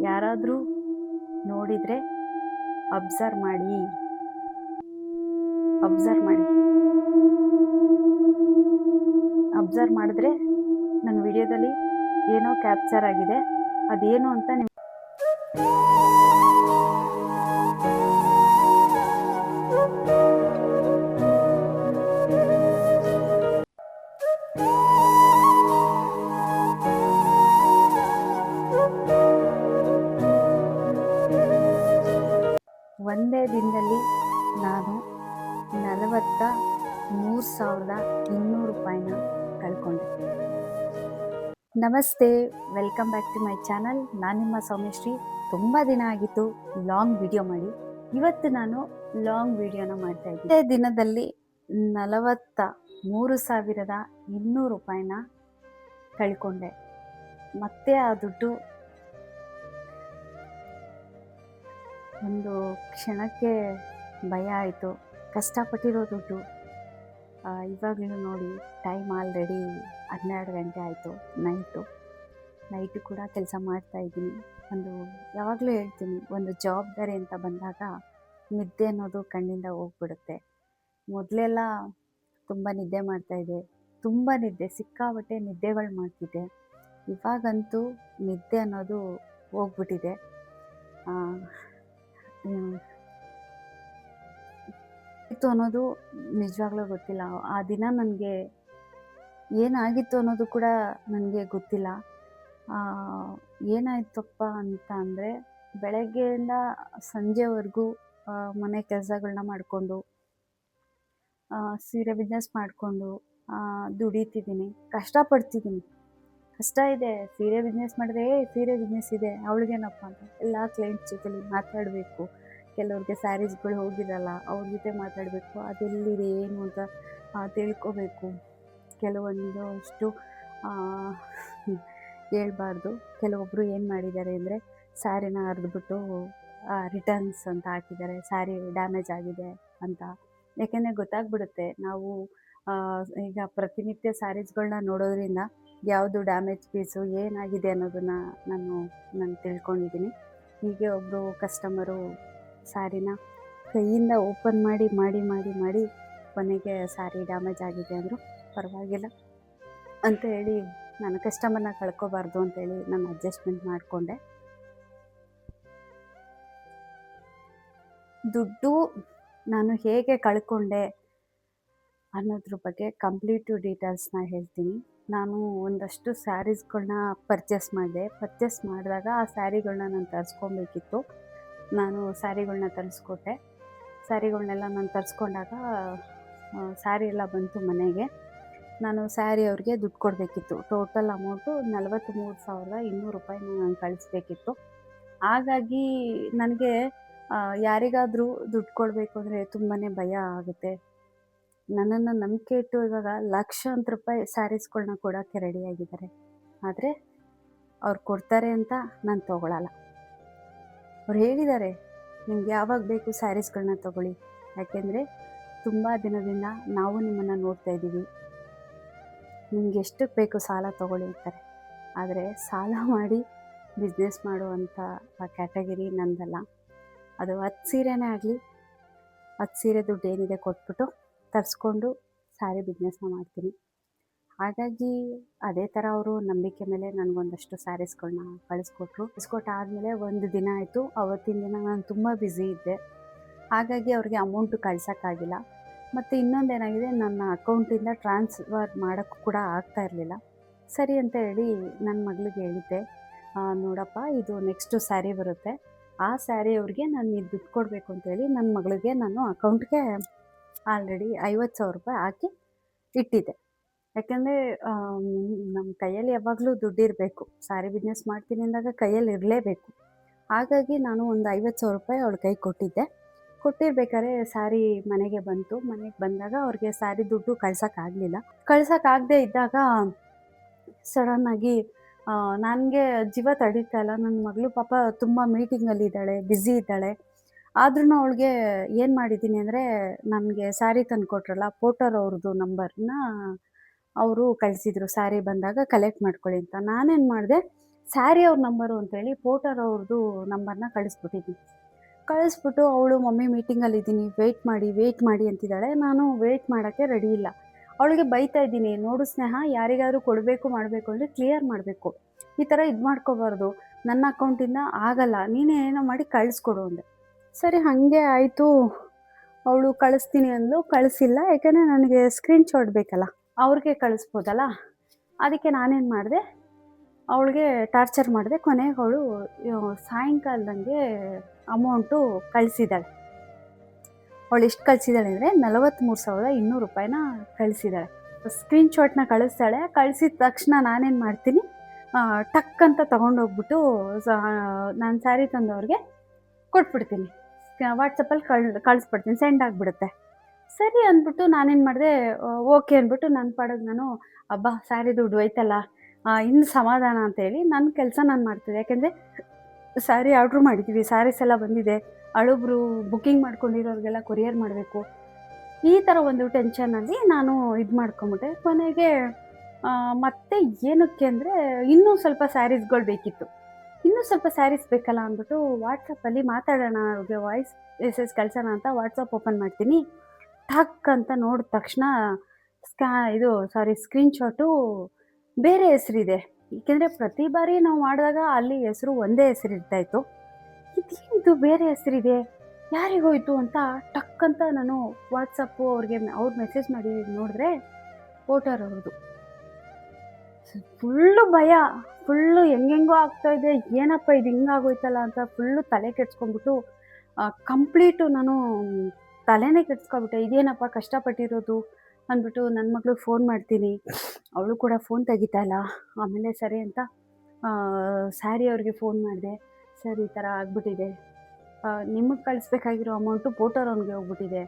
ಯಾರಾದರೂ ನೋಡಿದರೆ ಅಬ್ಸರ್ವ್ ಮಾಡಿ ಅಬ್ಸರ್ವ್ ಮಾಡಿ ಅಬ್ಸರ್ವ್ ಮಾಡಿದ್ರೆ ನನ್ನ ವಿಡಿಯೋದಲ್ಲಿ ಏನೋ ಕ್ಯಾಪ್ಚರ್ ಆಗಿದೆ, ಅದೇನು ಅಂತ ನಿಮ್ಗೆ ಒಂದೇ ದಿನದಲ್ಲಿ ನಾನು 43,200 ರೂಪಾಯಿನ ಕಳ್ಕೊಂಡೆ. ನಮಸ್ತೆ, welcome back to my channel. ನಾನು ನಿಮ್ಮ ಸೌಮ್ಯಶ್ರೀ. ತುಂಬ ದಿನ ಆಗಿತ್ತು ಲಾಂಗ್ ವಿಡಿಯೋ ಮಾಡಿ. ಇವತ್ತು ನಾನು ಲಾಂಗ್ ವಿಡಿಯೋನ ಮಾಡ್ತಾ ಇದ್ದೀನಿ. ಒಂದೇ ದಿನದಲ್ಲಿ 43,200 ರೂಪಾಯಿನ ಕಳ್ಕೊಂಡೆ. ಮತ್ತೆ ಆ ದುಡ್ಡು ಒಂದು ಕ್ಷಣಕ್ಕೆ ಭಯ ಆಯಿತು. ಕಷ್ಟಪಟ್ಟಿರೋ ದುಡ್ಡು. ಇವಾಗಲೂ ನೋಡಿ, ಟೈಮ್ ಆಲ್ರೆಡಿ 12 ಗಂಟೆ ಆಯಿತು. ನೈಟು ಕೂಡ ಕೆಲಸ ಮಾಡ್ತಾಯಿದ್ದೀನಿ. ಯಾವಾಗಲೂ ಹೇಳ್ತೀನಿ, ಒಂದು ಜವಾಬ್ದಾರಿ ಅಂತ ಬಂದಾಗ ನಿದ್ದೆ ಅನ್ನೋದು ಕಣ್ಣಿಂದ ಹೋಗ್ಬಿಡುತ್ತೆ. ಮೊದಲೆಲ್ಲ ತುಂಬ ನಿದ್ದೆ ಮಾಡ್ತಾಯಿದ್ದೆ, ತುಂಬ ನಿದ್ದೆ, ಸಿಕ್ಕಾಪಟ್ಟೆ ನಿದ್ದೆಗಳು ಮಾಡ್ತಿದ್ದೆ. ಇವಾಗಂತೂ ನಿದ್ದೆ ಅನ್ನೋದು ಹೋಗ್ಬಿಟ್ಟಿದೆ. ಇತ್ತು ಅನ್ನೋದು ನಿಜವಾಗ್ಲೂ ಗೊತ್ತಿಲ್ಲ. ಆ ದಿನ ನನಗೆ ಏನಾಗಿತ್ತು ಅನ್ನೋದು ಕೂಡ ನನಗೆ ಗೊತ್ತಿಲ್ಲ. ಏನಾಯ್ತಪ್ಪ ಅಂತ ಅಂದರೆ, ಬೆಳಗ್ಗೆಯಿಂದ ಸಂಜೆವರೆಗೂ ಮನೆ ಕೆಲಸಗಳನ್ನ ಮಾಡಿಕೊಂಡು, ಸೀರೆ ಬಿಸ್ನೆಸ್ ಮಾಡಿಕೊಂಡು ದುಡಿತಿದ್ದೀನಿ, ಕಷ್ಟಪಡ್ತಿದ್ದೀನಿ. ಕಷ್ಟ ಇದೆ. ಸೀರೆ ಬಿಸ್ನೆಸ್ ಮಾಡಿದ್ರೆ ಸೀರೆ ಬಿಸ್ನೆಸ್ ಇದೆ, ಅವಳಿಗೇನಪ್ಪ ಅಂತ ಎಲ್ಲ ಕ್ಲೈಂಟ್ಸ್ ಜೊತೆಲಿ ಮಾತಾಡಬೇಕು. ಕೆಲವ್ರಿಗೆ ಸ್ಯಾರೀಸ್ಗಳು ಹೋಗಿರಲ್ಲ, ಅವ್ರ ಜೊತೆ ಮಾತಾಡಬೇಕು, ಅದೆಲ್ಲಿದೆ ಏನು ಅಂತ ತಿಳ್ಕೊಬೇಕು. ಕೆಲವೊಂದು ಅಷ್ಟು ಹೇಳ್ಬಾರ್ದು. ಕೆಲವೊಬ್ಬರು ಏನು ಮಾಡಿದ್ದಾರೆ ಅಂದರೆ, ಸ್ಯಾರಿನ ಹರಿದ್ಬಿಟ್ಟು ರಿಟರ್ನ್ಸ್ ಅಂತ ಹಾಕಿದ್ದಾರೆ, ಸ್ಯಾರಿ ಡ್ಯಾಮೇಜ್ ಆಗಿದೆ ಅಂತ. ಯಾಕೆಂದರೆ ಗೊತ್ತಾಗ್ಬಿಡುತ್ತೆ, ನಾವು ಈಗ ಪ್ರತಿನಿತ್ಯ ಸ್ಯಾರೀಸ್ಗಳನ್ನ ನೋಡೋದ್ರಿಂದ ಯಾವುದು ಡ್ಯಾಮೇಜ್ ಪೀಸು ಏನಾಗಿದೆ ಅನ್ನೋದನ್ನು ನಾನು ತಿಳ್ಕೊಂಡಿದ್ದೀನಿ. ಹೀಗೆ ಒಬ್ಬರು ಕಸ್ಟಮರು ಸ್ಯಾರಿನ ಕೈಯಿಂದ ಓಪನ್ ಮಾಡಿ ಕೊನೆಗೆ ಸ್ಯಾರಿ ಡ್ಯಾಮೇಜ್ ಆಗಿದೆ ಅಂದರು. ಪರವಾಗಿಲ್ಲ ಅಂತ ಹೇಳಿ, ನಾನು ಕಸ್ಟಮರ್ನ ಕಳ್ಕೊಬಾರ್ದು ಅಂತೇಳಿ ನಾನು ಅಡ್ಜಸ್ಟ್ಮೆಂಟ್ ಮಾಡಿಕೊಂಡೆ. ದುಡ್ಡು ನಾನು ಹೇಗೆ ಕಳ್ಕೊಂಡೆ ಅನ್ನೋದ್ರ ಬಗ್ಗೆ ಕಂಪ್ಲೀಟು ಡೀಟೇಲ್ಸ್ನ ಹೇಳ್ತೀನಿ. ನಾನು ಒಂದಷ್ಟು ಸ್ಯಾರೀಸ್ಗಳನ್ನ ಪರ್ಚೇಸ್ ಮಾಡಿದಾಗ ಆ ಸ್ಯಾರಿಗಳನ್ನ ನಾನು ತರಿಸ್ಕೊಬೇಕಿತ್ತು. ನಾನು ಸ್ಯಾರಿಗಳನ್ನ ತರಿಸ್ಕೊಟ್ಟೆ. ಸ್ಯಾರಿಗಳನ್ನೆಲ್ಲ ನಾನು ತರಿಸ್ಕೊಂಡಾಗ ಸ್ಯಾರಿ ಎಲ್ಲ ಬಂತು ಮನೆಗೆ. ನಾನು ಸ್ಯಾರಿ ಅವ್ರಿಗೆ ದುಡ್ಡು ಕೊಡಬೇಕಿತ್ತು. ಟೋಟಲ್ ಅಮೌಂಟು 43,200 ರೂಪಾಯಿನ ನಾನು ಕಳಿಸ್ಬೇಕಿತ್ತು. ಹಾಗಾಗಿ ನನಗೆ ಯಾರಿಗಾದರೂ ದುಡ್ಡು ಕೊಡಬೇಕು ಅಂದರೆ ತುಂಬಾ ಭಯ ಆಗುತ್ತೆ. ನನ್ನನ್ನು ನಂಬಿಕೆ ಇಟ್ಟು ಇವಾಗ ಲಕ್ಷಾಂತರ ರೂಪಾಯಿ ಸ್ಯಾರೀಸ್ಗಳನ್ನ ಕೊಡೋಕ್ಕೆ ರೆಡಿಯಾಗಿದ್ದಾರೆ. ಆದರೆ ಅವ್ರು ಕೊಡ್ತಾರೆ ಅಂತ ನಾನು ತೊಗೊಳಲ್ಲ. ಅವ್ರು ಹೇಳಿದ್ದಾರೆ, ನಿಮ್ಗೆ ಯಾವಾಗ ಬೇಕು ಸ್ಯಾರೀಸ್ಗಳನ್ನ ತೊಗೊಳ್ಳಿ, ಯಾಕೆಂದರೆ ತುಂಬ ದಿನದಿಂದ ನಾವು ನಿಮ್ಮನ್ನು ನೋಡ್ತಾ ಇದ್ದೀವಿ, ನಿಮ್ಗೆ ಎಷ್ಟಕ್ಕೆ ಬೇಕು ಸಾಲ ತೊಗೊಳ್ಳಿ ಅಂತಾರೆ. ಆದರೆ ಸಾಲ ಮಾಡಿ ಬಿಸ್ನೆಸ್ ಮಾಡುವಂಥ ಕ್ಯಾಟಗರಿ ನಂದಲ್ಲ. ಅದು 10 ಸೀರೆನೇ ಆಗಲಿ, 10 ಸೀರೆ ದುಡ್ಡು ಏನಿದೆ ಕೊಟ್ಬಿಟ್ಟು ತರಿಸ್ಕೊಂಡು ಸ್ಯಾರಿ ಬಿಸ್ನೆಸ್ನ ಮಾಡ್ತೀನಿ. ಹಾಗಾಗಿ ಅದೇ ಥರ ಅವರು ನಂಬಿಕೆ ಮೇಲೆ ನನಗೊಂದಷ್ಟು ಸ್ಯಾರೀಸ್ಗಳನ್ನ ಕಳಿಸ್ಕೊಟ್ಟಾದಮೇಲೆ ಒಂದು ದಿನ ಆಯಿತು. ಅವತ್ತಿನ ದಿನ ನಾನು ತುಂಬ ಬ್ಯುಸಿ ಇದ್ದೆ. ಹಾಗಾಗಿ ಅವ್ರಿಗೆ ಅಮೌಂಟು ಕಳ್ಸೋಕ್ಕಾಗಿಲ್ಲ. ಮತ್ತು ಇನ್ನೊಂದೇನಾಗಿದೆ, ನನ್ನ ಅಕೌಂಟಿಂದ ಟ್ರಾನ್ಸ್ಫರ್ ಮಾಡೋಕ್ಕೂ ಕೂಡ ಆಗ್ತಾ ಇರಲಿಲ್ಲ. ಸರಿ ಅಂತ ಹೇಳಿ ನನ್ನ ಮಗಳಿಗೆ ಹೇಳಿದ್ದೆ, ನೋಡಪ್ಪ, ಇದು ನೆಕ್ಸ್ಟು ಸ್ಯಾರಿ ಬರುತ್ತೆ, ಆ ಸ್ಯಾರಿ ಅವ್ರಿಗೆ ನಾನು ದುಡ್ಡು ಕೊಡಬೇಕು ಅಂತೇಳಿ ನನ್ನ ಮಗಳಿಗೆ ನಾನು ಅಕೌಂಟ್ಗೆ ಆಲ್ರೆಡಿ 50,000 ರೂಪಾಯಿ ಹಾಕಿ ಇಟ್ಟಿದ್ದೆ. ಯಾಕೆಂದರೆ ನಮ್ಮ ಕೈಯಲ್ಲಿ ಯಾವಾಗಲೂ ದುಡ್ಡಿರಬೇಕು. ಸ್ಯಾರಿ ಬಿಸ್ನೆಸ್ ಮಾಡ್ತೀನಿ ಅಂದಾಗ ಕೈಯಲ್ಲಿ ಇರಲೇಬೇಕು. ಹಾಗಾಗಿ ನಾನು ಒಂದು 50,000 ರೂಪಾಯಿ ಅವಳ ಕೈ ಕೊಟ್ಟಿರ್ಬೇಕಾದ್ರೆ ಸ್ಯಾರಿ ಮನೆಗೆ ಬಂದಾಗ ಅವ್ರಿಗೆ ಸ್ಯಾರಿ ದುಡ್ಡು ಕಳ್ಸೋಕ್ಕಾಗದೇ ಇದ್ದಾಗ ಸಡನ್ನಾಗಿ ನನಗೆ ಜೀವ ತಡೀತಾ ಇಲ್ಲ. ನನ್ನ ಮಗಳು ಪಾಪ ತುಂಬ ಮೀಟಿಂಗಲ್ಲಿದ್ದಾಳೆ, ಬ್ಯುಸಿ ಇದ್ದಾಳೆ. ಆದ್ರೂ ಅವಳಿಗೆ ಏನು ಮಾಡಿದ್ದೀನಿ ಅಂದರೆ, ನನಗೆ ಸ್ಯಾರಿ ತಂದುಕೊಟ್ರಲ್ಲ ಪೋಟರ್ ಅವ್ರದ್ದು ನಂಬರ್ನ ಅವರು ಕಳಿಸಿದ್ರು, ಸ್ಯಾರಿ ಬಂದಾಗ ಕಲೆಕ್ಟ್ ಮಾಡ್ಕೊಳ್ಳಿ ಅಂತ. ನಾನೇನು ಮಾಡಿದೆ, ಸ್ಯಾರಿ ಅವ್ರ ನಂಬರು ಅಂತೇಳಿ ಪೋರ್ಟರ್ ಅವ್ರದ್ದು ನಂಬರ್ನ ಕಳಿಸ್ಬಿಟ್ಟು ಅವಳು ಮಮ್ಮಿ ಮೀಟಿಂಗಲ್ಲಿದ್ದೀನಿ ವೆಯ್ಟ್ ಮಾಡಿ ಅಂತಿದ್ದಾಳೆ. ನಾನು ವೆಯ್ಟ್ ಮಾಡೋಕ್ಕೆ ರೆಡಿ ಇಲ್ಲ. ಅವಳಿಗೆ ಬೈತಾ ಇದ್ದೀನಿ, ನೋಡು ಸ್ನೇಹ, ಯಾರಿಗಾದ್ರೂ ಕೊಡಬೇಕು ಮಾಡಬೇಕು ಅಂದರೆ ಕ್ಲಿಯರ್ ಮಾಡಬೇಕು, ಈ ಥರ ಇದು ಮಾಡ್ಕೋಬಾರ್ದು, ನನ್ನ ಅಕೌಂಟಿಂದ ಆಗಲ್ಲ, ನೀನೇ ಏನೋ ಮಾಡಿ ಕಳಿಸ್ಕೊಡು ಅಂದೆ. ಸರಿ ಹಾಗೆ ಆಯಿತು. ಅವಳು ಕಳಿಸ್ತೀನಿ ಅಂದ್ಲು, ಕಳಿಸಿಲ್ಲ. ಯಾಕೆಂದರೆ ನನಗೆ ಸ್ಕ್ರೀನ್ ಶಾಟ್ ಬೇಕಲ್ಲ, ಅವ್ರಿಗೆ ಕಳಿಸ್ಬೋದಲ್ಲ. ಅದಕ್ಕೆ ನಾನೇನು ಮಾಡಿದೆ, ಅವಳಿಗೆ ಟಾರ್ಚರ್ ಮಾಡಿದೆ. ಕೊನೆಗೆ ಅವಳು ಸಾಯಂಕಾಲದಂಗೆ ಅಮೌಂಟು ಕಳಿಸಿದ್ದಾಳೆ. ಅವಳು ಎಷ್ಟು ಕಳಿಸಿದ್ದಾಳೆ ಅಂದರೆ 43,200 ರೂಪಾಯಿನ ಕಳಿಸಿದ್ದಾಳೆ. ಸ್ಕ್ರೀನ್ ಶಾಟ್ನ ಕಳಿಸ್ತಾಳೆ. ಕಳಿಸಿದ ತಕ್ಷಣ ನಾನೇನು ಮಾಡ್ತೀನಿ, ಟಕ್ ಅಂತ ತೊಗೊಂಡೋಗ್ಬಿಟ್ಟು ನಾನು ಸ್ಯಾರಿ ತಂದವ್ರಿಗೆ ಕೊಟ್ಬಿಡ್ತೀನಿ. ವಾಟ್ಸಪ್ಪಲ್ಲಿ ಕಳಿಸ್ಬಿಡ್ತೀನಿ, ಸೆಂಡ್ ಆಗಿಬಿಡುತ್ತೆ. ಸರಿ ಅಂದ್ಬಿಟ್ಟು ನಾನೇನು ಮಾಡಿದೆ, ಓಕೆ ಅಂದ್ಬಿಟ್ಟು ನನ್ನ ಪಾಡಿಗೆ ನಾನು ಅಬ್ಬಾ ಸ್ಯಾರಿ ದುಡ್ಡು ಹೋಯ್ತಲ್ಲ, ಇನ್ನು ಸಮಾಧಾನ ಅಂತೇಳಿ ನನ್ನ ಕೆಲಸ ನಾನು ಮಾಡ್ತಿದ್ದೆ. ಯಾಕೆಂದರೆ ಸ್ಯಾರಿ ಆರ್ಡ್ರ್ ಮಾಡಿದ್ದೀವಿ, ಸ್ಯಾರೀಸ್ ಎಲ್ಲ ಬಂದಿದೆ, ಹಳಬ್ರು ಬುಕ್ಕಿಂಗ್ ಮಾಡ್ಕೊಂಡಿರೋರಿಗೆಲ್ಲ ಕೊರಿಯರ್ ಮಾಡಬೇಕು, ಈ ಥರ ಒಂದು ಟೆನ್ಷನಲ್ಲಿ ನಾನು ಇದು ಮಾಡ್ಕೊಂಬಿಟ್ಟೆ. ಕೊನೆಗೆ ಮತ್ತೆ ಏನಕ್ಕೆ ಅಂದರೆ ಇನ್ನೂ ಸ್ವಲ್ಪ ಸ್ಯಾರೀಸ್ಗಳು ಬೇಕಿತ್ತು. ಇನ್ನೂ ಸ್ವಲ್ಪ ಸ್ಯಾರೀಸ್ ಬೇಕಲ್ಲ ಅಂದ್ಬಿಟ್ಟು ವಾಟ್ಸಪ್ಪಲ್ಲಿ ಮಾತಾಡೋಣ, ಅವ್ರಿಗೆ ವಾಯ್ಸ್ ಮೆಸೇಜ್ ಕಳ್ಸೋಣ ಅಂತ ವಾಟ್ಸಪ್ ಓಪನ್ ಮಾಡ್ತೀನಿ. ಟಕ್ ಅಂತ ನೋಡಿದ ತಕ್ಷಣ ಸ್ಕ್ರೀನ್ ಶಾಟು ಬೇರೆ ಹೆಸರಿದೆ. ಏಕೆಂದರೆ ಪ್ರತಿ ಬಾರಿ ನಾವು ಮಾಡಿದಾಗ ಅಲ್ಲಿ ಹೆಸರು ಒಂದೇ ಹೆಸರು ಇರ್ತಾಯಿತ್ತು. ಇದೇನಿದು ಬೇರೆ ಹೆಸರಿದೆ, ಯಾರಿಗೋಯ್ತು ಅಂತ ಟಕ್ ಅಂತ ನಾನು ವಾಟ್ಸಪ್ಪು ಅವ್ರು ಮೆಸೇಜ್ ಮಾಡಿ ನೋಡಿದ್ರೆ ವೋಟರ್ ಅವ್ರದ್ದು. ಫುಲ್ಲು ಭಯ, ಫುಲ್ಲು ಹೆಂಗೆಂಗೋ ಆಗ್ತಾಯಿದೆ, ಏನಪ್ಪ ಇದು ಹಿಂಗಾಗೋಯ್ತಲ್ಲ ಅಂತ ಫುಲ್ಲು ತಲೆ ಕೆಡ್ಸ್ಕೊಂಡ್ಬಿಟ್ಟು ಕಂಪ್ಲೀಟು ನಾನು ತಲೆನೇ ಕೆಡ್ಸ್ಕೊಬಿಟ್ಟೆ. ಇದೇನಪ್ಪ ಕಷ್ಟಪಟ್ಟಿರೋದು ಅಂದ್ಬಿಟ್ಟು ನನ್ನ ಮಗಳಿಗೆ ಫೋನ್ ಮಾಡ್ತೀನಿ, ಅವಳು ಕೂಡ ಫೋನ್ ತೆಗಿತಾ ಇಲ್ಲ. ಆಮೇಲೆ ಸರಿ ಅಂತ ಸ್ಯಾರಿ ಅವ್ರಿಗೆ ಫೋನ್ ಮಾಡಿದೆ, ಸರ್ ಈ ಥರ ಆಗ್ಬಿಟ್ಟಿದೆ, ನಿಮಗೆ ಕಳಿಸ್ಬೇಕಾಗಿರೋ ಅಮೌಂಟು ಪೋಟರ್ ಅವ್ನಿಗೆ ಹೋಗ್ಬಿಟ್ಟಿದೆ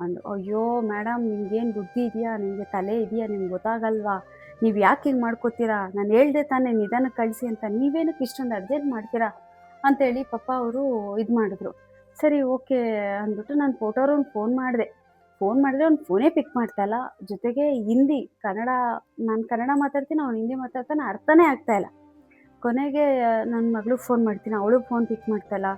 ಅಂದು. ಅಯ್ಯೋ ಮೇಡಮ್, ನಿಮ್ಗೇನು ಬುದ್ಧಿ ಇದೆಯಾ, ನಿಮಗೆ ತಲೆ ಇದೆಯಾ, ನಿಮ್ಗೆ ಗೊತ್ತಾಗಲ್ವಾ, ನೀವು ಯಾಕೆ ಹಿಂಗೆ ಮಾಡ್ಕೋತೀರಾ, ನಾನು ಹೇಳ್ದೆ ತಾನೇ ನಿಧಾನಕ್ಕೆ ಕಳಿಸಿ ಅಂತ, ನೀವೇನಕ್ಕೆ ಇಷ್ಟೊಂದು ಅರ್ಜೆಂಟ್ ಮಾಡ್ತೀರಾ ಅಂತೇಳಿ ಪಾಪ ಅವರು ಇದು ಮಾಡಿದ್ರು. ಸರಿ ಓಕೆ ಅಂದ್ಬಿಟ್ಟು ನಾನು ಪೋಟೋರವ್ನಿಗೆ ಫೋನ್ ಮಾಡಿದ್ರೆ ಅವ್ನು ಫೋನೇ ಪಿಕ್ ಮಾಡ್ತಾಯಿಲ್ಲ. ಜೊತೆಗೆ ಹಿಂದಿ, ಕನ್ನಡ, ನಾನು ಕನ್ನಡ ಮಾತಾಡ್ತೀನಿ, ಅವ್ನು ಹಿಂದಿ ಮಾತಾಡ್ತಾನೆ, ಅರ್ಥನೇ ಆಗ್ತಾಯಿಲ್ಲ. ಕೊನೆಗೆ ನನ್ನ ಮಗಳಿಗೆ ಫೋನ್ ಮಾಡ್ತೀನಿ, ಅವಳು ಫೋನ್ ಪಿಕ್ ಮಾಡ್ತಾಯಿಲ್ಲ.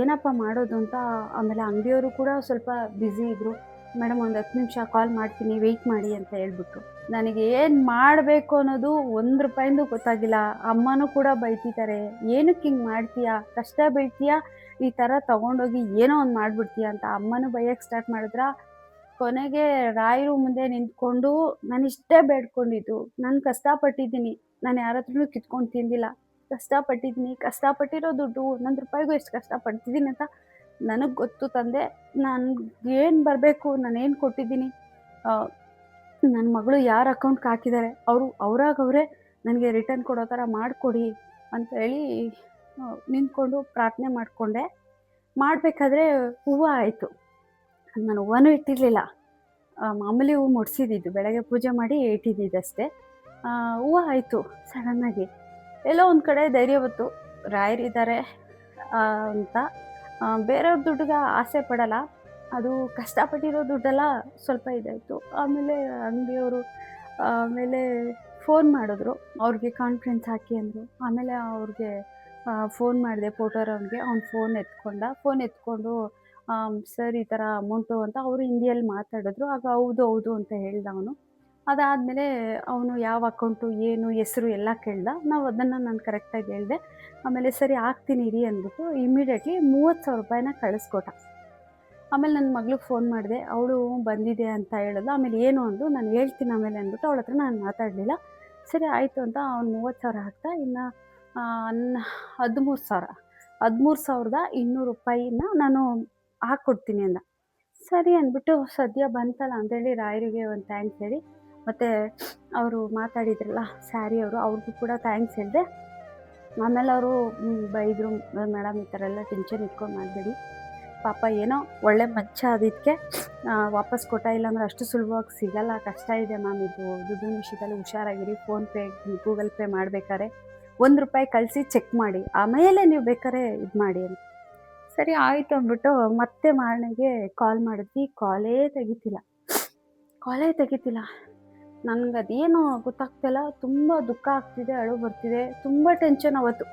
ಏನಪ್ಪ ಮಾಡೋದು ಅಂತ ಆಮೇಲೆ ಅಂಗಡಿಯವರು ಕೂಡ ಸ್ವಲ್ಪ ಬ್ಯುಸಿ ಇದ್ದರು. ಮೇಡಮ್ ಒಂದು 10 ನಿಮಿಷ ಕಾಲ್ ಮಾಡ್ತೀನಿ, ವೆಯ್ಟ್ ಮಾಡಿ ಅಂತ ಹೇಳ್ಬಿಟ್ರು. ನನಗೆ ಏನು ಮಾಡಬೇಕು ಅನ್ನೋದು ₹1 ಗೊತ್ತಾಗಿಲ್ಲ. ಅಮ್ಮನೂ ಕೂಡ ಬೈತಿದ್ದಾರೆ, ಏನಕ್ಕೆ ಹಿಂಗೆ ಮಾಡ್ತೀಯಾ, ಕಷ್ಟ ಬೀಳ್ತೀಯಾ, ಈ ಥರ ತೊಗೊಂಡೋಗಿ ಏನೋ ಒಂದು ಮಾಡಿಬಿಡ್ತೀಯ ಅಂತ ಅಮ್ಮನೂ ಬೈಯೋಕ್ಕೆ ಸ್ಟಾರ್ಟ್ ಮಾಡಿದ್ರ. ಕೊನೆಗೆ ರಾಯರು ಮುಂದೆ ನಿಂತ್ಕೊಂಡು ನಾನು ಇಷ್ಟೇ ಬೇಡ್ಕೊಂಡಿದ್ದು, ನಾನು ಕಷ್ಟಪಟ್ಟಿದ್ದೀನಿ, ನಾನು ಯಾರ ಹತ್ರನೂ ಕಿತ್ಕೊಂಡು ತಿಂದಿಲ್ಲ, ಕಷ್ಟಪಟ್ಟಿರೋ ದುಡ್ಡು ₹1 ಎಷ್ಟು ಕಷ್ಟಪಡ್ತಿದ್ದೀನಿ ಅಂತ ನನಗೆ ಗೊತ್ತು ತಂದೆ, ನನಗೇನು ಬರಬೇಕು, ನಾನೇನು ಕೊಟ್ಟಿದ್ದೀನಿ, ನನ್ನ ಮಗಳು ಯಾರ ಅಕೌಂಟ್ಗೆ ಹಾಕಿದ್ದಾರೆ ಅವರೇ ನನಗೆ ರಿಟರ್ನ್ ಕೊಡೋ ಥರ ಮಾಡಿಕೊಡಿ ಅಂತ ಹೇಳಿ ನಿಂತ್ಕೊಂಡು ಪ್ರಾರ್ಥನೆ ಮಾಡಿಕೊಂಡೆ. ಮಾಡಬೇಕಾದ್ರೆ ಹೂವು ಆಯಿತು. ನಾನು ಹೂವನೂ ಇಟ್ಟಿರಲಿಲ್ಲ, ಮಾಮೂಲಿ ಹೂವು ಮುಡ್ಸಿದ್ದು, ಬೆಳಗ್ಗೆ ಪೂಜೆ ಮಾಡಿ ಇಟ್ಟಿದ್ದಷ್ಟೇ. ಹೂವು ಆಯಿತು. ಸಡನ್ನಾಗಿ ಎಲ್ಲೋ ಒಂದು ಕಡೆ ಧೈರ್ಯ ಬಂತು, ರಾಯರಿದ್ದಾರೆ ಅಂತ ಬೇರೆಯವ್ರ ದುಡ್ಡಿಗೆ ಆಸೆ ಪಡಲ್ಲ, ಅದು ಕಷ್ಟಪಟ್ಟಿರೋ ದುಡ್ಡೆಲ್ಲ ಸ್ವಲ್ಪ ಇದಾಯಿತು. ಆಮೇಲೆ ಅಂಗಡಿಯವರು ಆಮೇಲೆ ಫೋನ್ ಮಾಡಿದ್ರು, ಅವ್ರಿಗೆ ಕಾನ್ಫರೆನ್ಸ್ ಹಾಕಿ ಅಂದರು. ಆಮೇಲೆ ಅವ್ರಿಗೆ ಫೋನ್ ಮಾಡಿದೆ ಪೋಟೋರವ್ನಿಗೆ, ಅವ್ನು ಫೋನ್ ಎತ್ಕೊಂಡು ಸರ್ ಈ ಥರ ಅಮೌಂಟು ಅಂತ ಅವರು ಹಿಂದಿಯಲ್ಲಿ ಮಾತಾಡಿದ್ರು. ಆಗ ಹೌದು ಅಂತ ಹೇಳ್ದ ಅವನು. ಅದಾದಮೇಲೆ ಅವನು ಯಾವ ಅಕೌಂಟು, ಏನು ಹೆಸರು ಎಲ್ಲ ಕೇಳ್ದ. ನಾನು ಕರೆಕ್ಟಾಗಿ ಹೇಳಿದೆ. ಆಮೇಲೆ ಸರಿ ಹಾಕ್ತೀನಿ ಇರಿ ಅಂದ್ಬಿಟ್ಟು ಇಮಿಡಿಯೇಟ್ಲಿ ₹30,000 ಕಳಿಸ್ಕೊಟ್ಟ. ಆಮೇಲೆ ನನ್ನ ಮಗಳಿಗೆ ಫೋನ್ ಮಾಡಿದೆ, ಅವಳು ಬಂದಿದೆ ಅಂತ ಹೇಳಿದ್ಲು. ಆಮೇಲೆ ಏನು ಅಂದು, ನಾನು ಹೇಳ್ತೀನಿ ಆಮೇಲೆ ಅಂದ್ಬಿಟ್ಟು ಅವಳ ಹತ್ರ ನಾನು ಮಾತಾಡಲಿಲ್ಲ. ಸರಿ ಆಯಿತು ಅಂತ ಅವ್ನು 30,000 ಹಾಕ್ದ. ಇನ್ನು 13,200 ರೂಪಾಯಿನ ನಾನು ಹಾಕ್ಕೊಡ್ತೀನಿ ಅಂದ. ಸರಿ ಅಂದ್ಬಿಟ್ಟು ಸದ್ಯ ಬಂತಲ್ಲ ಅಂತೇಳಿ ರಾಯರಿಗೆ ಒಂದು ಥ್ಯಾಂಕ್ಸ್ ಹೇಳಿ, ಮತ್ತು ಅವರು ಮಾತಾಡಿದ್ರಲ್ಲ ಸ್ಯಾರಿ ಅವ್ರಿಗೂ ಕೂಡ ಥ್ಯಾಂಕ್ಸ್ ಹೇಳಿದೆ. ಆಮೇಲೆ ಅವರು ಬೈದರು, ಮೇಡಮ್ ಈ ಥರ ಎಲ್ಲ ಟೆನ್ಷನ್ ಇಟ್ಕೊಂಡು ಮಾಡಬೇಡಿ, ಪಾಪ ಏನೋ ಒಳ್ಳೆ ಮನುಷ್ಯ ಅದಕ್ಕೆ ವಾಪಸ್ ಕೊಟ್ಟ, ಇಲ್ಲಾಂದ್ರೆ ಅಷ್ಟು ಸುಲಭವಾಗಿ ಸಿಗಲ್ಲ, ಕಷ್ಟ ಇದೆ ಮ್ಯಾಮ್, ಇದು ದುಡ್ಡಿನ ವಿಷಯದಲ್ಲಿ ಹುಷಾರಾಗಿರಿ, ಫೋನ್ಪೇ ಗೂಗಲ್ ಪೇ ಮಾಡಬೇಕಾದ್ರೆ ₹1 ಕಳಿಸಿ ಚೆಕ್ ಮಾಡಿ, ಆಮೇಲೆ ನೀವು ಬೇಕಾದ್ರೆ ಇದು ಮಾಡಿ ಅಂತ. ಸರಿ ಆಯಿತು ಅಂದ್ಬಿಟ್ಟು ಮತ್ತೆ ಮಾರನೆಗೆ ಕಾಲ್ ಮಾಡಿದ್ವಿ, ಕಾಲೇ ತೆಗಿತಿಲ್ಲ. ನನಗದೇನು ಗೊತ್ತಾಗ್ತಿಲ್ಲ. ತುಂಬ ದುಃಖ ಆಗ್ತಿದೆ, ಅಳು ಬರ್ತಿದೆ. ತುಂಬ ಟೆನ್ಷನ್ ಅವತ್ತು.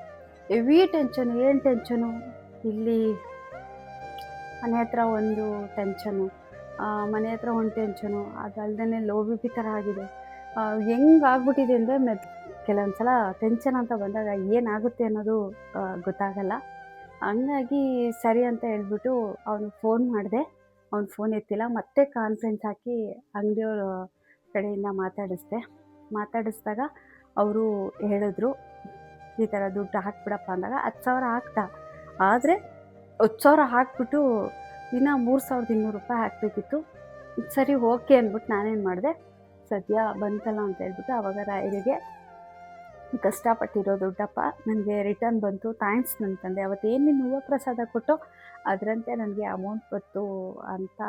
Heavy tension. ಏನು ಟೆನ್ಷನು, ಇಲ್ಲಿ ಮನೆ ಹತ್ರ ಒಂದು ಟೆನ್ಷನು, ಮನೆ ಹತ್ರ ಒಂದು ಟೆನ್ಷನು, ಅದಲ್ದೇ ಲೋ ಬಿ ಪಿ ಥರ ಆಗಿದೆ. ಹೆಂಗಾಗ್ಬಿಟ್ಟಿದೆ ಅಂದರೆ ಕೆಲವೊಂದು ಸಲ ಟೆನ್ಷನ್ ಅಂತ ಬಂದಾಗ ಏನಾಗುತ್ತೆ ಅನ್ನೋದು ಗೊತ್ತಾಗಲ್ಲ. ಹಂಗಾಗಿ ಸರಿ ಅಂತ ಹೇಳ್ಬಿಟ್ಟು ಅವ್ನಿಗೆ ಫೋನ್ ಮಾಡಿದೆ. ಅವ್ನು ಫೋನ್ ಎತ್ತಿಲ್ಲ. ಮತ್ತೆ ಕಾನ್ಫರೆನ್ಸ್ ಹಾಕಿ ಅಂಗಡಿಯವ್ರ ಕಡೆಯಿಂದ ಮಾತಾಡಿಸಿದಾಗ ಅವರು ಹೇಳಿದ್ರು, ಈ ಥರ ದುಡ್ಡು ಹಾಕ್ಬಿಡಪ್ಪ ಅಂದಾಗ 10,000 ಹಾಕ್ದ. ಆದರೆ 10,000 ಹಾಕ್ಬಿಟ್ಟು ಇನ್ನೂ 3,200 ರೂಪಾಯಿ ಹಾಕಬೇಕಿತ್ತು. ಸರಿ ಓಕೆ ಅಂದ್ಬಿಟ್ಟು ನಾನೇನು ಮಾಡಿದೆ, ಸದ್ಯ ಬಂತಲ್ಲ ಅಂತ ಹೇಳ್ಬಿಟ್ಟು ಆವಾಗ ರಾಯರಿಗೆ ಕಷ್ಟಪಟ್ಟಿರೋ ದುಡ್ಡಪ್ಪ ನನಗೆ ರಿಟರ್ನ್ ಬಂತು, ಥ್ಯಾಂಕ್ಸ್ ನನ್ನ ತಂದೆ. ಅವತ್ತೇನು ನೀನು ಹೂವು ಪ್ರಸಾದ ಕೊಟ್ಟು ಅದರಂತೆ ನನಗೆ ಅಮೌಂಟ್ ಬಂತು ಅಂತ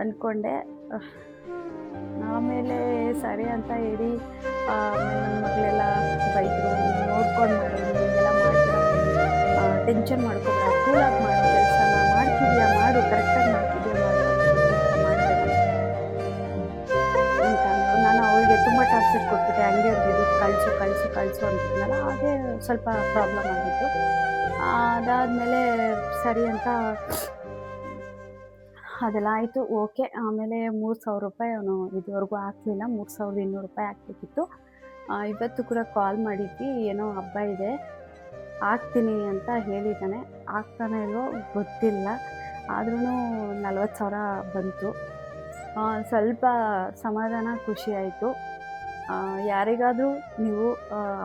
ಅಂದ್ಕೊಂಡೆ. ಆಮೇಲೆ ಸರಿ ಅಂತ ಹೇಳಿ ನನ್ನ ಮಗಳೆಲ್ಲ ಬೈದರು, ನೋಡ್ಕೊಂಡು ಮಾಡು, ಹಿಂಗೆಲ್ಲ ಮಾಡ್ಬೇಡ, ಟೆನ್ಷನ್ ಮಾಡ್ಕೊಬೇಡ, ಕೂಲಾಗಿ ಮಾಡು, ಕೆಲಸನ ಮಾಡ್ತಿದ್ಯಾ ಮಾಡು, ಕರೆಕ್ಟಾಗಿ ಮಾಡ್ತಿದ್ಯಾ ಮಾಡಬೇಡ ಅಂತ ನಾನು ಅವಳಿಗೆ ತುಂಬ ಟಾರ್ಚರ್ ಕೊಟ್ಬಿಟ್ಟೆ. ಅಂಗಡಿಯವ್ರಿಗೆ ದುಡ್ಡು ಕಳಿಸು ಅಂತಿದ್ನಲ್ಲ, ಅದೇ ಸ್ವಲ್ಪ ಪ್ರಾಬ್ಲಮ್ ಆಗಿತ್ತು. ಅದಾದಮೇಲೆ ಸರಿ ಅಂತ ಅದೆಲ್ಲ ಆಯಿತು, ಓಕೆ. ಆಮೇಲೆ 3,000 ರೂಪಾಯಿ ಅವನು ಇದುವರೆಗೂ ಹಾಕಲಿಲ್ಲ. 3,200 ರೂಪಾಯಿ ಹಾಕಬೇಕಿತ್ತು. ಇವತ್ತು ಕೂಡ ಕಾಲ್ ಮಾಡಿದ್ವಿ, ಏನೋ ಹಬ್ಬ ಇದೆ ಹಾಕ್ತೀನಿ ಅಂತ ಹೇಳಿದ್ದಾನೆ. ಹಾಕ್ತಾನೆ ಇಲ್ವೋ ಗೊತ್ತಿಲ್ಲ. ಆದ್ರೂ 40,000 ಬಂತು. ಸ್ವಲ್ಪ ಸಮಾಧಾನ, ಖುಷಿ ಆಯಿತು. ಯಾರಿಗಾದರೂ ನೀವು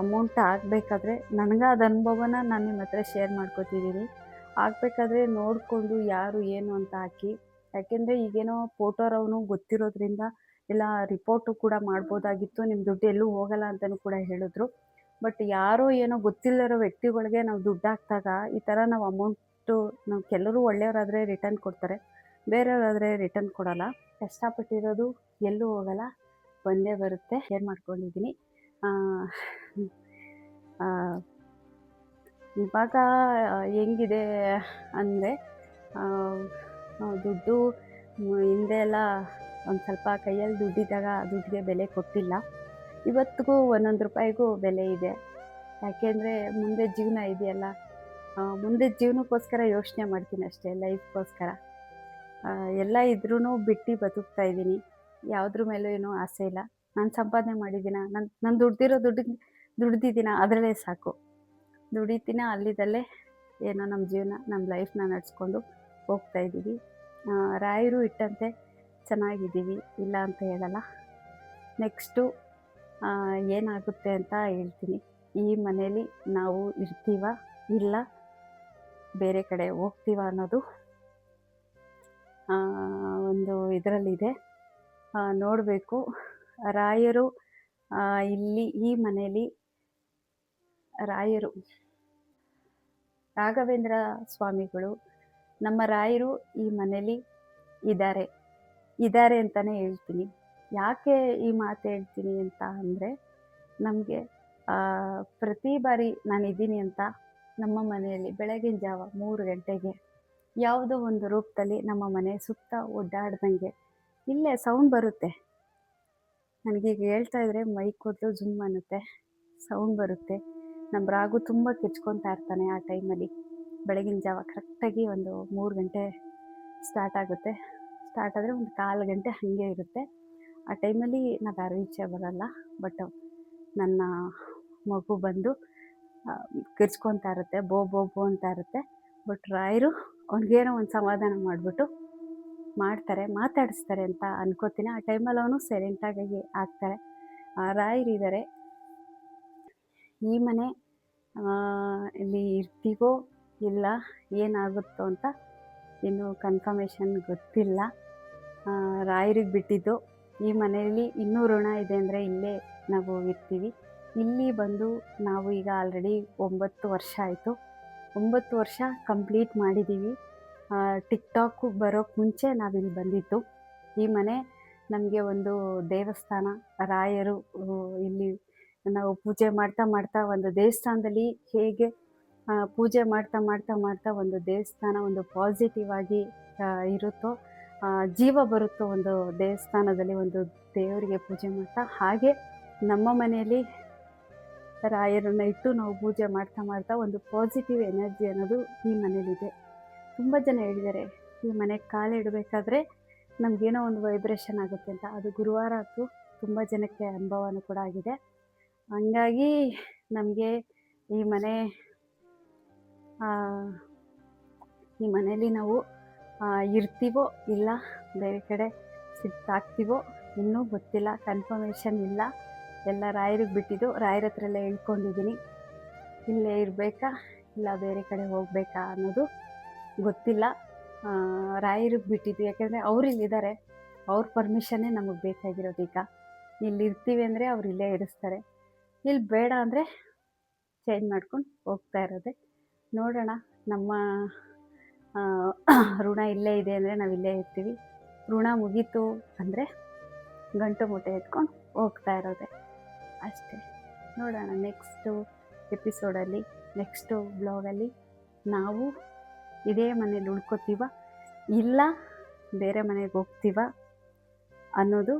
ಅಮೌಂಟ್ ಹಾಕಬೇಕಾದ್ರೆ, ನನಗಾದ ಅನುಭವನ ನಾನು ನಿಮ್ಮ ಹತ್ರ ಶೇರ್ ಮಾಡ್ಕೊತಿದ್ದೀನಿ. ಹಾಕ್ಬೇಕಾದ್ರೆ ನೋಡಿಕೊಂಡು ಯಾರು ಏನು ಅಂತ ಹಾಕಿ. ಯಾಕೆಂದರೆ ಈಗೇನೋ ಫೋಟೋರವನು ಗೊತ್ತಿರೋದ್ರಿಂದ ಇಲ್ಲ ರಿಪೋರ್ಟು ಕೂಡ ಮಾಡ್ಬೋದಾಗಿತ್ತು, ನಿಮ್ಮ ದುಡ್ಡು ಎಲ್ಲೂ ಹೋಗಲ್ಲ ಅಂತಲೂ ಕೂಡ ಹೇಳಿದ್ರು. ಬಟ್ ಯಾರೋ ಏನೋ ಗೊತ್ತಿಲ್ಲದಿರೋ ವ್ಯಕ್ತಿಗಳಿಗೆ ನಾವು ದುಡ್ಡು ಹಾಕಿದಾಗ ಈ ಥರ ನಾವು ಅಮೌಂಟು, ನಾವು ಕೆಲವರು ಒಳ್ಳೆಯವರಾದರೆ ರಿಟರ್ನ್ ಕೊಡ್ತಾರೆ, ಬೇರೆಯವರಾದರೆ ರಿಟರ್ನ್ ಕೊಡೋಲ್ಲ. ಕಷ್ಟಪಟ್ಟಿರೋದು ಎಲ್ಲೂ ಹೋಗಲ್ಲ, ಬಂದೇ ಬರುತ್ತೆ. ಶೇರ್ ಮಾಡ್ಕೊಂಡಿದ್ದೀನಿ. ಇವಾಗ ಹೆಂಗಿದೆ ಅಂದರೆ, ದುಡ್ಡು ಹಿಂದೆ ಎಲ್ಲ ಒಂದು ಸ್ವಲ್ಪ ಕೈಯಲ್ಲಿ ದುಡ್ಡಿದ್ದಾಗ ದುಡ್ಡಿಗೆ ಬೆಲೆ ಕೊಟ್ಟಿಲ್ಲ. ಇವತ್ತಿಗೂ ಒಂದೊಂದು ರೂಪಾಯಿಗೂ ಬೆಲೆ ಇದೆ. ಯಾಕೆಂದರೆ ಮುಂದೆ ಜೀವನ ಇದೆಯಲ್ಲ, ಮುಂದೆ ಜೀವನಕ್ಕೋಸ್ಕರ ಯೋಚನೆ ಮಾಡ್ತೀನಿ ಅಷ್ಟೇ, ಲೈಫ್ಗೋಸ್ಕರ. ಎಲ್ಲ ಇದ್ರೂ ಬಿಟ್ಟು ಬದುಕ್ತಾ ಇದ್ದೀನಿ. ಯಾವುದ್ರ ಮೇಲೂ ಏನೂ ಆಸೆ ಇಲ್ಲ. ನಾನು ಸಂಪಾದನೆ ಮಾಡಿದ್ದೀನ, ನಾನು ದುಡ್ದಿದ್ದೀನ ಅದರಲ್ಲೇ ಸಾಕು. ದುಡಿತೀನ, ಅಲ್ಲಿದ್ದಲ್ಲೇ ಏನೋ ನಮ್ಮ ಜೀವನ, ನಮ್ಮ ಲೈಫ್ನ ನಡೆಸ್ಕೊಂಡು ಹೋಗ್ತಾಯಿದ್ದೀವಿ. ರಾಯರು ಇಟ್ಟಂತೆ ಚೆನ್ನಾಗಿದ್ದೀವಿ, ಇಲ್ಲ ಅಂತ ಹೇಳಲ್ಲ. ನೆಕ್ಸ್ಟು ಏನಾಗುತ್ತೆ ಅಂತ ಹೇಳ್ತೀನಿ. ಈ ಮನೇಲಿ ನಾವು ಇರ್ತೀವ ಇಲ್ಲ ಬೇರೆ ಕಡೆ ಹೋಗ್ತೀವ ಅನ್ನೋದು ಒಂದು ಇದರಲ್ಲಿದೆ, ನೋಡಬೇಕು. ರಾಯರು ಇಲ್ಲಿ ಈ ಮನೇಲಿ ರಾಯರು ರಾಘವೇಂದ್ರ ಸ್ವಾಮಿಗಳು, ನಮ್ಮ ರಾಯರು ಈ ಮನೇಲಿ ಇದ್ದಾರೆ ಅಂತಲೇ ಹೇಳ್ತೀನಿ. ಯಾಕೆ ಈ ಮಾತು ಹೇಳ್ತೀನಿ ಅಂತ ಅಂದರೆ, ನಮಗೆ ಪ್ರತಿ ಬಾರಿ ನಾನಿದ್ದೀನಿ ಅಂತ ನಮ್ಮ ಮನೆಯಲ್ಲಿ ಬೆಳಗಿನ ಜಾವ 3 ಗಂಟೆಗೆ ಯಾವುದೋ ಒಂದು ರೂಪದಲ್ಲಿ ನಮ್ಮ ಮನೆ ಸುತ್ತ ಓಡಾಡ್ದಂಗೆ ಇಲ್ಲೇ ಸೌಂಡ್ ಬರುತ್ತೆ. ನನಗೀಗ ಹೇಳ್ತಾ ಇದ್ರೆ ಮೈ ಕೂದಲು ಜುಮ್ ಅನ್ನುತ್ತೆ, ಸೌಂಡ್ ಬರುತ್ತೆ. ನಮ್ಮ ರಾಗು ತುಂಬ ಕಿರ್ಚ್ಕೊತಾ ಇರ್ತಾನೆ ಆ ಟೈಮಲ್ಲಿ. ಬೆಳಗಿನ ಜಾವ ಕರೆಕ್ಟಾಗಿ ಒಂದು 3 ಗಂಟೆ ಸ್ಟಾರ್ಟ್ ಆಗುತ್ತೆ. ಸ್ಟಾರ್ಟ್ ಆದರೆ ಒಂದು 1/4 ಗಂಟೆ ಹಾಗೆ ಇರುತ್ತೆ. ಆ ಟೈಮಲ್ಲಿ ನಾವು ಯಾರೂ ಈಚೆ ಬರೋಲ್ಲ. ಬಟ್ ನನ್ನ ಮಗು ಬಂದು ಕಿರ್ಚ್ಕೊತಾ ಇರುತ್ತೆ, ಬೋ ಬೋ ಬೋ ಅಂತ ಇರುತ್ತೆ. ಬಟ್ ರಾಯರು ಅವ್ನಿಗೇನೋ ಒಂದು ಸಮಾಧಾನ ಮಾಡಿಬಿಟ್ಟು ಮಾತಾಡಿಸ್ತಾರೆ ಅಂತ ಅನ್ಕೋತೀನಿ. ಆ ಟೈಮಲ್ಲಿ ಅವನು ಸೈಲೆಂಟಾಗಿ ಆಗ್ತಾರೆ. ರಾಯರಿದ್ದಾರೆ. ಈ ಮನೆ ಇಲ್ಲಿ ಇರ್ತೀವೋ ಇಲ್ಲ ಏನಾಗುತ್ತೋ ಅಂತ ಇನ್ನೂ ಕನ್ಫರ್ಮೇಷನ್ ಗೊತ್ತಿಲ್ಲ. ರಾಯರಿಗೆ ಬಿಟ್ಟಿದ್ದು. ಈ ಮನೆಯಲ್ಲಿ ಇನ್ನೂ ಋಣ ಇದೆ ಅಂದರೆ ಇಲ್ಲೇ ನಾವು ಇರ್ತೀವಿ. ಇಲ್ಲಿ ಬಂದು ನಾವು ಈಗ ಆಲ್ರೆಡಿ 9 ವರ್ಷ ಆಯಿತು. 9 ವರ್ಷ ಕಂಪ್ಲೀಟ್ ಮಾಡಿದ್ದೀವಿ. ಟಿಕ್ಟಾಕು ಬರೋಕ್ಕೆ ಮುಂಚೆ ನಾವಿಲ್ಲಿ ಬಂದಿದ್ದು. ಈ ಮನೆ ನಮಗೆ ಒಂದು ದೇವಸ್ಥಾನ. ರಾಯರು ಇಲ್ಲಿ ನಾವು ಪೂಜೆ ಮಾಡ್ತಾ ಒಂದು ದೇವಸ್ಥಾನದಲ್ಲಿ ಹೇಗೆ ಪೂಜೆ ಮಾಡ್ತಾ ಒಂದು ದೇವಸ್ಥಾನ ಒಂದು ಪಾಸಿಟಿವ್ ಆಗಿ ಇರುತ್ತೋ ಜೀವ ಬರುತ್ತೋ ಒಂದು ದೇವಸ್ಥಾನದಲ್ಲಿ ಒಂದು ದೇವರಿಗೆ ಪೂಜೆ ಮಾಡ್ತಾ, ಹಾಗೆ ನಮ್ಮ ಮನೆಯಲ್ಲಿ ರಾಯರನ್ನು ಇಟ್ಟು ನಾವು ಪೂಜೆ ಮಾಡ್ತಾ ಮಾಡ್ತಾ ಒಂದು ಪಾಸಿಟಿವ್ ಎನರ್ಜಿ ಅನ್ನೋದು ಈ ಮನೇಲಿದೆ. ತುಂಬ ಜನ ಹೇಳಿದ್ದಾರೆ ಈ ಮನೆಗೆ ಕಾಲಿಡಬೇಕಾದ್ರೆ ನಮಗೇನೋ ಒಂದು ವೈಬ್ರೇಷನ್ ಆಗುತ್ತೆ ಅಂತ. ಅದು ಗುರುವಾರ ಅಂತೂ ತುಂಬ ಜನಕ್ಕೆ ಅನುಭವನೂ ಕೂಡ ಆಗಿದೆ. ಹಂಗಾಗಿ ನಮಗೆ ಈ ಮನೇಲಿ ನಾವು ಇರ್ತೀವೋ ಇಲ್ಲ ಬೇರೆ ಕಡೆ ಶಿಫ್ಟ್ ಆಗ್ತೀವೋ ಇನ್ನೂ ಗೊತ್ತಿಲ್ಲ, ಕನ್ಫರ್ಮೇಷನ್ ಇಲ್ಲ. ಎಲ್ಲ ರಾಯರಿಗೆ ಬಿಟ್ಟಿದ್ದು, ರಾಯರ ಹತ್ರ ಎಲ್ಲ ಹೇಳ್ಕೊಂಡಿದ್ದೀನಿ. ಇಲ್ಲೇ ಇರಬೇಕಾ ಇಲ್ಲ ಬೇರೆ ಕಡೆ ಹೋಗಬೇಕಾ ಅನ್ನೋದು ಗೊತ್ತಿಲ್ಲ. ರಾಯರಿಗೆ ಬಿಟ್ಟಿದ್ದು, ಯಾಕೆಂದರೆ ಅವ್ರು ಇಲ್ಲಿದ್ದಾರೆ, ಅವ್ರ ಪರ್ಮಿಷನ್ನೇ ನಮಗೆ ಬೇಕಾಗಿರೋದು. ಈಗ ಇಲ್ಲಿ ಇರ್ತೀವಿ ಅಂದರೆ ಅವ್ರು ಇಲ್ಲೇ ಇರಿಸ್ತಾರೆ, ಇಲ್ಲಿ ಬೇಡ ಅಂದರೆ ಚೇಂಜ್ ಮಾಡ್ಕೊಂಡು ಹೋಗ್ತಾ ಇರೋದೆ. ನೋಡೋಣ, ನಮ್ಮ ಋಣ ಇಲ್ಲೇ ಇದೆ ಅಂದರೆ ನಾವು ಇಲ್ಲೇ ಇರ್ತೀವಿ. ಋಣ ಮುಗೀತು ಅಂದರೆ ಗಂಟು ಮೂಟೆ ಎತ್ಕೊಂಡು ಹೋಗ್ತಾ ಇರೋದೆ ಅಷ್ಟೇ. ನೋಡೋಣ ನೆಕ್ಸ್ಟು ಎಪಿಸೋಡಲ್ಲಿ, ನೆಕ್ಸ್ಟು ಬ್ಲಾಗಲ್ಲಿ ನಾವು ಇದೇ ಮನೇಲಿ ಉಳ್ಕೋತೀವ ಇಲ್ಲ ಬೇರೆ ಮನೆಗೆ ಹೋಗ್ತೀವ ಅನ್ನೋದು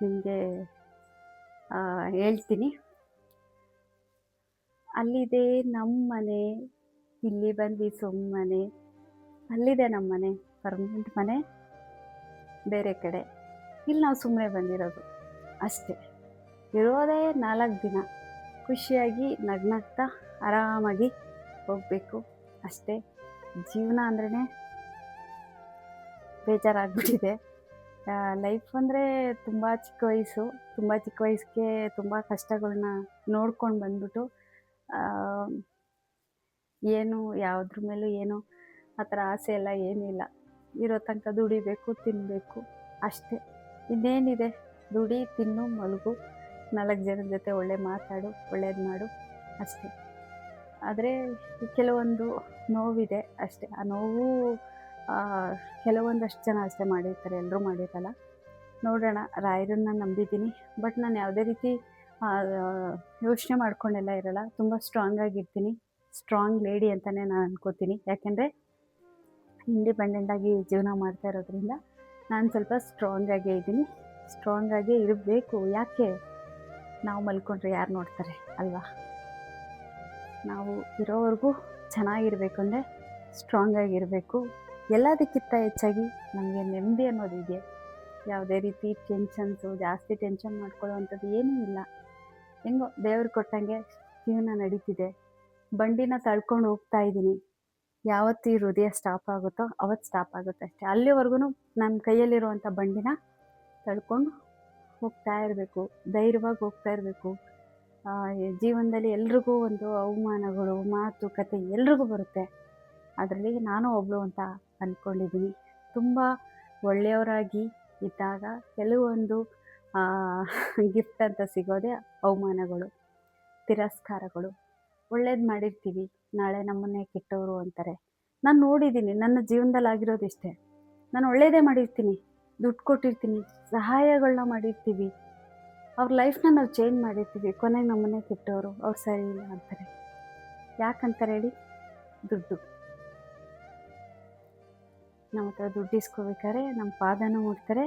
ನಿಮಗೆ ಹೇಳ್ತೀನಿ. ಅಲ್ಲಿದೆ ನಮ್ಮ ಮನೆ, ಇಲ್ಲಿ ಬಂದು ಸುಮ್ಮನೆ, ಅಲ್ಲಿದೆ ನಮ್ಮ ಮನೆ, ಪರ್ಮನೆಂಟ್ ಮನೆ ಬೇರೆ ಕಡೆ, ಇಲ್ಲಿ ನಾವು ಸುಮ್ಮನೆ ಬಂದಿರೋದು ಅಷ್ಟೇ. ಇರೋದೇ 4 ದಿನ, ಖುಷಿಯಾಗಿ ನಗ್ನಗ್ತಾ ಆರಾಮಾಗಿ ಹೋಗಬೇಕು ಅಷ್ಟೇ. ಜೀವನ ಅಂದ್ರೇ ಬೇಜಾರಾಗ್ಬಿಟ್ಟಿದೆ. ಲೈಫ್ ಅಂದರೆ ತುಂಬ ಚಿಕ್ಕ ವಯಸ್ಸು, ತುಂಬ ಚಿಕ್ಕ ವಯಸ್ಸಿಗೆ ತುಂಬ ಕಷ್ಟಗಳನ್ನ ನೋಡ್ಕೊಂಡು ಬಂದ್ಬಿಟ್ಟು ಏನು ಯಾವುದ್ರ ಮೇಲೂ ಏನು ಆ ಥರ ಆಸೆ ಎಲ್ಲ ಏನಿಲ್ಲ. ಇರೋ ತನಕ ದುಡಿಬೇಕು, ತಿನ್ನಬೇಕು ಅಷ್ಟೇ. ಇನ್ನೇನಿದೆ, ದುಡಿ, ತಿನ್ನು, ಮಲಗು, 4 ಜನದ ಜೊತೆ ಒಳ್ಳೆ ಮಾತಾಡು, ಒಳ್ಳೇದು ಮಾಡು ಅಷ್ಟೇ. ಆದರೆ ಕೆಲವೊಂದು ನೋವಿದೆ ಅಷ್ಟೇ. ಆ ನೋವು ಕೆಲವೊಂದಷ್ಟು ಜನ ಅಷ್ಟೇ ಮಾಡಿರ್ತಾರೆ, ಎಲ್ಲರೂ ಮಾಡಿರಲ್ಲ. ನೋಡೋಣ, ರಾಯರನ್ನ ನಂಬಿದ್ದೀನಿ. ಬಟ್ ನಾನು ಯಾವುದೇ ರೀತಿ ಯೋಚನೆ ಮಾಡ್ಕೊಂಡೆಲ್ಲ ಇರಲ್ಲ. ತುಂಬ ಸ್ಟ್ರಾಂಗಾಗಿರ್ತೀನಿ, ಸ್ಟ್ರಾಂಗ್ ಲೇಡಿ ಅಂತಲೇ ನಾನು ಅನ್ಕೋತೀನಿ. ಯಾಕೆಂದರೆ ಇಂಡಿಪೆಂಡೆಂಟಾಗಿ ಜೀವನ ಮಾಡ್ತಾ ಇರೋದ್ರಿಂದ ನಾನು ಸ್ವಲ್ಪ ಸ್ಟ್ರಾಂಗಾಗೇ ಇದ್ದೀನಿ, ಸ್ಟ್ರಾಂಗಾಗೇ ಇರಬೇಕು. ಯಾಕೆ, ನಾವು ಮಲ್ಕೊಂಡ್ರೆ ಯಾರು ನೋಡ್ತಾರೆ ಅಲ್ವಾ? ನಾವು ಇರೋವರೆಗೂ ಚೆನ್ನಾಗಿರಬೇಕು ಅಂದರೆ ಸ್ಟ್ರಾಂಗಾಗಿರಬೇಕು. ಎಲ್ಲದಕ್ಕಿಂತ ಹೆಚ್ಚಾಗಿ ನಮಗೆ ನೆಮ್ಮದಿ ಅನ್ನೋದಿದೆ. ಯಾವುದೇ ರೀತಿ ಟೆನ್ಷನ್ಸು, ಜಾಸ್ತಿ ಟೆನ್ಷನ್ ಮಾಡ್ಕೊಳ್ಳೋವಂಥದ್ದು ಏನೂ ಇಲ್ಲ. ಹೆಂಗೋ ದೇವ್ರು ಕೊಟ್ಟಂಗೆ ಜೀವನ ನಡೀತಿದೆ. ಬಂಡಿನ ತಳ್ಕೊಂಡು ಹೋಗ್ತಾ ಇದ್ದೀನಿ. ಯಾವತ್ತು ಈ ಹೃದಯ ಸ್ಟಾಪ್ ಆಗುತ್ತೋ ಅವತ್ತು ಸ್ಟಾಪ್ ಆಗುತ್ತೆ ಅಷ್ಟೇ. ಅಲ್ಲಿವರೆಗೂ ನಮ್ಮ ಕೈಯಲ್ಲಿರುವಂಥ ಬಂಡಿನ ತಳ್ಕೊಂಡು ಹೋಗ್ತಾ ಇರಬೇಕು, ಧೈರ್ಯವಾಗಿ ಹೋಗ್ತಾ ಇರಬೇಕು. ಜೀವನದಲ್ಲಿ ಎಲ್ರಿಗೂ ಒಂದು ಅವಮಾನಗಳು, ಮಾತುಕತೆ ಎಲ್ರಿಗೂ ಬರುತ್ತೆ. ಅದರಲ್ಲಿ ನಾನು ಒಬ್ಬಳು ಅಂತ ಅಂದ್ಕೊಂಡಿದ್ದೀನಿ. ತುಂಬ ಒಳ್ಳೆಯವರಾಗಿ ಇದ್ದಾಗ ಕೆಲವೊಂದು ಗಿಫ್ಟ್ ಅಂತ ಸಿಗೋದೇ ಅವಮಾನಗಳು, ತಿರಸ್ಕಾರಗಳು. ಒಳ್ಳೇದು ಮಾಡಿರ್ತೀವಿ, ನಾಳೆ ನಮ್ಮನ್ನೇ ಕೆಟ್ಟವರು ಅಂತಾರೆ. ನಾನು ನೋಡಿದ್ದೀನಿ, ನನ್ನ ಜೀವನದಲ್ಲಿ ಆಗಿರೋದಿಷ್ಟೇ. ನಾನು ಒಳ್ಳೇದೇ ಮಾಡಿರ್ತೀನಿ, ದುಡ್ಡು ಕೊಟ್ಟಿರ್ತೀನಿ, ಸಹಾಯಗಳನ್ನ ಮಾಡಿರ್ತೀವಿ, ಅವ್ರ ಲೈಫ್ನ ನಾವು ಚೇಂಜ್ ಮಾಡಿರ್ತೀವಿ. ಕೊನೆಗೆ ನಮ್ಮನ್ನೇ ಕೆಟ್ಟವರು, ಅವ್ರು ಸರಿ ಇಲ್ಲ ಅಂತಾರೆ. ಯಾಕಂತಾರೆ ಹೇಳಿ? ದುಡ್ಡು. ನಮ್ಮ ಹತ್ರ ದುಡ್ಡು ಇಸ್ಕೋಬೇಕಾದ್ರೆ ನಮ್ಮ ಪಾದನೂ ಮುಟ್ತಾರೆ.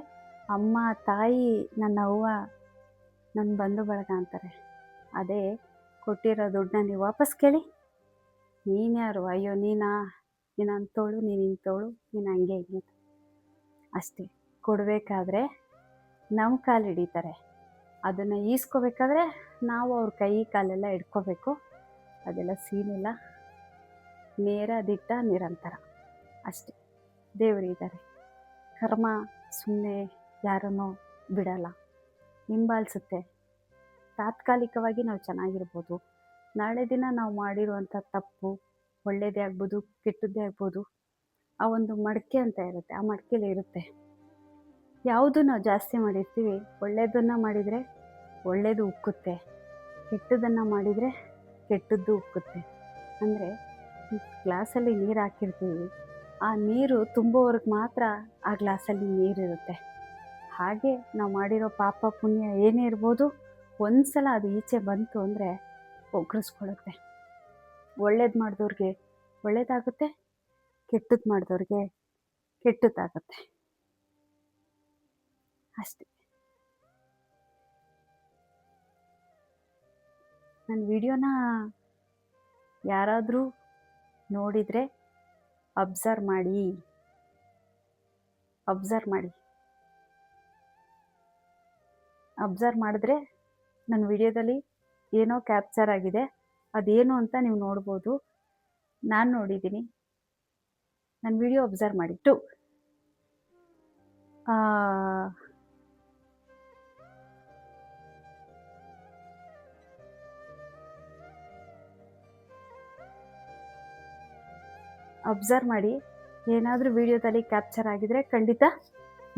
ಅಮ್ಮ, ತಾಯಿ, ನನ್ನ ಅವ್ವ, ನನ್ನ ಬಂಧು ಬಳಗ ಅಂತಾರೆ. ಅದೇ ಕೊಟ್ಟಿರೋ ದುಡ್ಡನ್ನ ನೀವು ವಾಪಸ್ ಕೇಳಿ, ನೀನ್ಯಾರು? ಅಯ್ಯೋ ನೀನು ಅಂಥವಳು, ನೀನು ಇಂಥವಳು, ನೀನು ಹಂಗೆ ಹಿಂಗೆ ಅಷ್ಟೇ. ಕೊಡಬೇಕಾದ್ರೆ ನಮ್ಮ ಕಾಲು ಹಿಡಿತಾರೆ, ಅದನ್ನು ಈಸ್ಕೋಬೇಕಾದ್ರೆ ನಾವು ಅವ್ರ ಕೈ ಕಾಲೆಲ್ಲ ಹಿಡ್ಕೋಬೇಕು. ಅದೆಲ್ಲ ಸೀನಿಲ್ಲ, ನೇರ ದಿಟ್ಟ ನಿರಂತರ ಅಷ್ಟೇ. ದೇವರಿದ್ದಾರೆ. ಕರ್ಮ ಸುಮ್ಮನೆ ಯಾರನ್ನೂ ಬಿಡಲ್ಲ, ಹಿಂಬಾಲಿಸುತ್ತೆ. ತಾತ್ಕಾಲಿಕವಾಗಿ ನಾವು ಚೆನ್ನಾಗಿರ್ಬೋದು, ನಾಳೆ ದಿನ ನಾವು ಮಾಡಿರುವಂಥ ತಪ್ಪು, ಒಳ್ಳೆಯದೇ ಆಗ್ಬೋದು, ಕೆಟ್ಟದ್ದೇ ಆಗ್ಬೋದು, ಆ ಒಂದು ಮಡಕೆ ಅಂತ ಇರುತ್ತೆ, ಆ ಮಡಕೆಲಿ ಇರುತ್ತೆ. ಯಾವುದು ನಾವು ಜಾಸ್ತಿ ಮಾಡಿರ್ತೀವಿ, ಒಳ್ಳೆಯದನ್ನು ಮಾಡಿದರೆ ಒಳ್ಳೆಯದು ಉಕ್ಕುತ್ತೆ, ಕೆಟ್ಟದನ್ನು ಮಾಡಿದರೆ ಕೆಟ್ಟದ್ದು ಉಕ್ಕುತ್ತೆ. ಅಂದರೆ ಗ್ಲಾಸಲ್ಲಿ ನೀರು ಹಾಕಿರ್ತೀವಿ, ಆ ನೀರು ತುಂಬೋವರೆಗೆ ಮಾತ್ರ ಆ ಗ್ಲಾಸಲ್ಲಿ ನೀರಿರುತ್ತೆ. ಹಾಗೆ ನಾವು ಮಾಡಿರೋ ಪಾಪ ಪುಣ್ಯ ಏನೇ ಇರ್ಬೋದು, ಒಂದು ಸಲ ಅದು ಈಚೆ ಬಂತು ಅಂದರೆ ಒಗ್ಗಿಸ್ಕೊಳ್ಳುತ್ತೆ. ಒಳ್ಳೇದು ಮಾಡಿದವ್ರಿಗೆ ಒಳ್ಳೇದಾಗುತ್ತೆ, ಕೆಟ್ಟದ್ದು ಮಾಡಿದವ್ರಿಗೆ ಕೆಟ್ಟದ್ದಾಗುತ್ತೆ. ಅಷ್ಟೇ. ನನ್ನ ವಿಡಿಯೋನ ಯಾರಾದರೂ ನೋಡಿದರೆ ಅಬ್ಸರ್ವ್ ಮಾಡಿ. ಅಬ್ಸರ್ವ್ ಮಾಡಿದ್ರೆ ನನ್ನ ವಿಡಿಯೋದಲ್ಲಿ ಏನೋ ಕ್ಯಾಪ್ಚರ್ ಆಗಿದೆ, ಅದೇನು ಅಂತ ನೀವು ನೋಡ್ಬೋದು. ನಾನು ನೋಡಿದ್ದೀನಿ. ನನ್ನ ವಿಡಿಯೋ ಅಬ್ಸರ್ವ್ ಮಾಡಿ. ಅಬ್ಸರ್ವ್ ಮಾಡಿ. ಏನಾದರೂ ವಿಡಿಯೋದಲ್ಲಿ ಕ್ಯಾಪ್ಚರ್ ಆಗಿದ್ರೆ ಖಂಡಿತ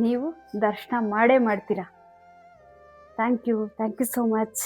ನೀವು ದರ್ಶನ ಮಾಡೇ ಮಾಡ್ತೀರಾ. Thank you so much.